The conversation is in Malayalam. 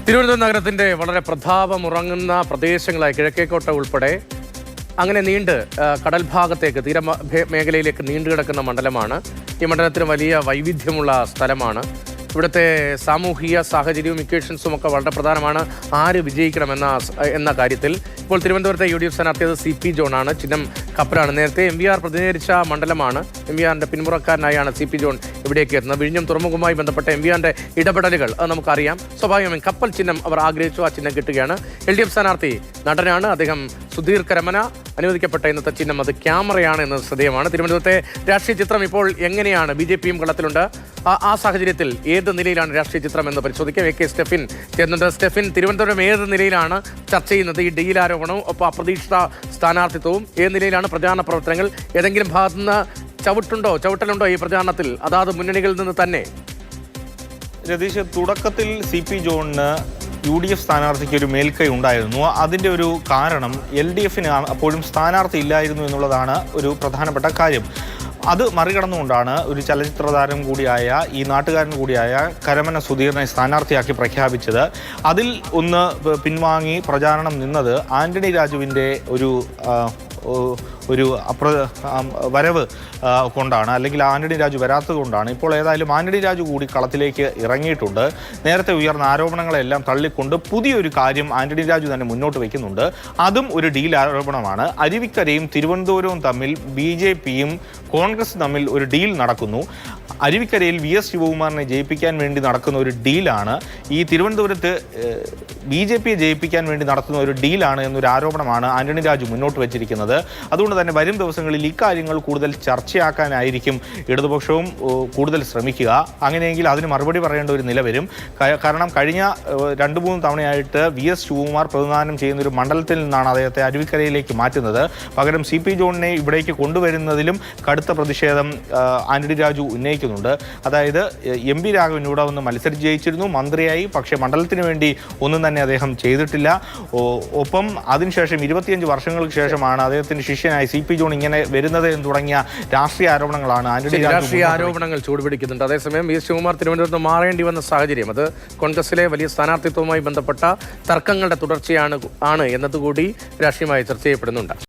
തിരുവനന്തപുരം നഗരത്തിന്റെ വളരെ പ്രതാപമുറങ്ങുന്ന പ്രദേശങ്ങളായി കിഴക്കേക്കോട്ട ഉൾപ്പെടെ അങ്ങനെ കടൽ ഭാഗത്തേക്ക് മേഖലയിലേക്ക് നീണ്ടുകിടക്കുന്ന മണ്ഡലമാണ്. ഈ മണ്ഡലത്തിന് വലിയ വൈവിധ്യമുള്ള സ്ഥലമാണ്. ഇവിടുത്തെ സാമൂഹിക സാഹചര്യവും ഇക്വേഷൻസും ഒക്കെ വളരെ പ്രധാനമാണ് ആര് വിജയിക്കണമെന്ന എന്ന കാര്യത്തിൽ. ഇപ്പോൾ തിരുവനന്തപുരത്തെ UDF സ്ഥാനാർത്ഥി CP ജോണാണ്. ചിഹ്നം കപ്പലാണ്. നേരത്തെ MVR പ്രതിനിധീകരിച്ച മണ്ഡലമാണ്. MVRന്റെ പിന്മുറക്കാരനായാണ് CP ജോൺ ഇവിടേക്ക് എത്തുന്നത്. വിഴിഞ്ഞം തുറമുഖവുമായി ബന്ധപ്പെട്ട MVRന്റെ ഇടപെടലുകൾ അത് നമുക്കറിയാം. സ്വാഭാവികമായും കപ്പൽ ചിഹ്നം അവർ ആഗ്രഹിച്ചു, ആ ചിഹ്നം കിട്ടുകയാണ്. LDF സ്ഥാനാർത്ഥി നടനാണ്. അദ്ദേഹം സുധീർ കരമന. അനുവദിക്കപ്പെട്ട ഇന്നത്തെ ചിഹ്നം അത് ക്യാമറയാണ് എന്നത് ശ്രദ്ധേയമാണ്. തിരുവനന്തപുരത്തെ രാഷ്ട്രീയ ചിത്രം ഇപ്പോൾ എങ്ങനെയാണ്? BJPയും കളത്തിലുണ്ട്. ആ സാഹചര്യത്തിൽ ഏത് നിലയിലാണ് രാഷ്ട്രീയ ചിത്രം എന്ന് പരിശോധിക്കാം. AK സ്റ്റെഫിൻ ചേർന്നുണ്ട്. സ്റ്റെഫിൻ, തിരുവനന്തപുരം ഏത് നിലയിലാണ് ചർച്ച ചെയ്യുന്നത്? ഈ ഡീൽ ആരോപണവും ഒപ്പം അപ്രതീക്ഷിത സ്ഥാനാർത്ഥിത്വവും ഏത് നിലയിലാണ് പ്രചാരണ പ്രവർത്തനങ്ങൾ? ഏതെങ്കിലും ഭാഗത്തുനിന്ന് ചവിട്ടലുണ്ടോ ഈ പ്രചാരണത്തിൽ അതാത് മുന്നണികളിൽ നിന്ന് തന്നെ? രതീഷ്, തുടക്കത്തിൽ CP ജോണിന് UDF സ്ഥാനാർത്ഥിക്ക് ഒരു മേൽക്കൈ ഉണ്ടായിരുന്നു. അതിൻ്റെ ഒരു കാരണം LDFന് അപ്പോഴും സ്ഥാനാർത്ഥി ഇല്ലായിരുന്നു എന്നുള്ളതാണ് ഒരു പ്രധാനപ്പെട്ട കാര്യം. അത് മറികടന്നുകൊണ്ടാണ് ഒരു ചലച്ചിത്ര താരം കൂടിയായ ഈ നാട്ടുകാരൻ കൂടിയായ കരമന സുധീറിനെ സ്ഥാനാർത്ഥിയാക്കി പ്രഖ്യാപിച്ചത്. അതിൽ ഒന്ന് പിൻവാങ്ങി പ്രചാരണം നിന്നത് ആന്റണി രാജുവിൻ്റെ ഒരു വരവ് കൊണ്ടാണ്, അല്ലെങ്കിൽ ആന്റണി രാജു വരാത്തത് കൊണ്ടാണ്. ഇപ്പോൾ ഏതായാലും ആന്റണി രാജു കൂടി കളത്തിലേക്ക് ഇറങ്ങിയിട്ടുണ്ട്. നേരത്തെ ഉയർന്ന ആരോപണങ്ങളെല്ലാം തള്ളിക്കൊണ്ട് പുതിയൊരു കാര്യം ആന്റണി രാജു തന്നെ മുന്നോട്ട് വയ്ക്കുന്നുണ്ട്. അതും ഒരു ഡീൽ ആരോപണമാണ്. അരുവിക്കരയും തിരുവനന്തപുരവും തമ്മിൽ BJPയും കോൺഗ്രസ് തമ്മിൽ ഒരു ഡീൽ നടക്കുന്നു. അരുവിക്കരയിൽ VS ശിവകുമാറിനെ ജയിപ്പിക്കാൻ വേണ്ടി നടക്കുന്ന ഒരു ഡീലാണ്. ഈ തിരുവനന്തപുരത്ത് BJPയെ ജയിപ്പിക്കാൻ വേണ്ടി നടത്തുന്ന ഒരു ഡീലാണ് എന്നൊരു ആരോപണമാണ് ആന്റണി രാജു മുന്നോട്ട് വെച്ചിരിക്കുന്നത്. അതുകൊണ്ട് തന്നെ വരും ദിവസങ്ങളിൽ ഇക്കാര്യങ്ങൾ കൂടുതൽ ചർച്ചയാക്കാനായിരിക്കും ഇടതുപക്ഷവും കൂടുതൽ ശ്രമിക്കുക. അങ്ങനെയെങ്കിൽ അതിന് മറുപടി പറയേണ്ട ഒരു നില വരും. കാരണം കഴിഞ്ഞ 2-3 തവണയായിട്ട് VS ശിവകുമാർ പ്രതിനിധാനം ചെയ്യുന്ന ഒരു മണ്ഡലത്തിൽ നിന്നാണ് അദ്ദേഹത്തെ അരുവിക്കരയിലേക്ക് മാറ്റുന്നത്. പകരം CP ജോണിനെ ഇവിടേക്ക് കൊണ്ടുവരുന്നതിലും കടുത്ത പ്രതിഷേധം ആന്റണി രാജു ഉന്നയിക്കുന്നുണ്ട്. അതായത് MP രാഘവൻ ഇവിടെ വന്ന് മത്സരിച്ച് ജയിച്ചിരുന്നു, മന്ത്രിയായി. പക്ഷേ മണ്ഡലത്തിന് വേണ്ടി ഒന്നും തന്നെ അദ്ദേഹം ചെയ്തിട്ടില്ല. ഒപ്പം അതിനുശേഷം 25 വർഷങ്ങൾക്ക് ശേഷമാണ് അദ്ദേഹത്തിന്റെ ശിഷ്യനായി CP ജോൺ ഇങ്ങനെ വരുന്നത് എന്ന് തുടങ്ങിയ രാഷ്ട്രീയ ആരോപണങ്ങളാണ് രാഷ്ട്രീയ ആരോപണങ്ങൾ ചൂടുപിടിക്കുന്നുണ്ട്. അതേസമയം VS ശിവകുമാർ തിരുവനന്തപുരത്ത് മാറേണ്ടി വന്ന സാഹചര്യം അത് കോൺഗ്രസിലെ വലിയ സ്ഥാനാർത്ഥിത്വവുമായി ബന്ധപ്പെട്ട തർക്കങ്ങളുടെ തുടർച്ചയാണ് എന്നതുകൂടി രാഷ്ട്രീയമായി ചർച്ച ചെയ്യപ്പെടുന്നുണ്ട്.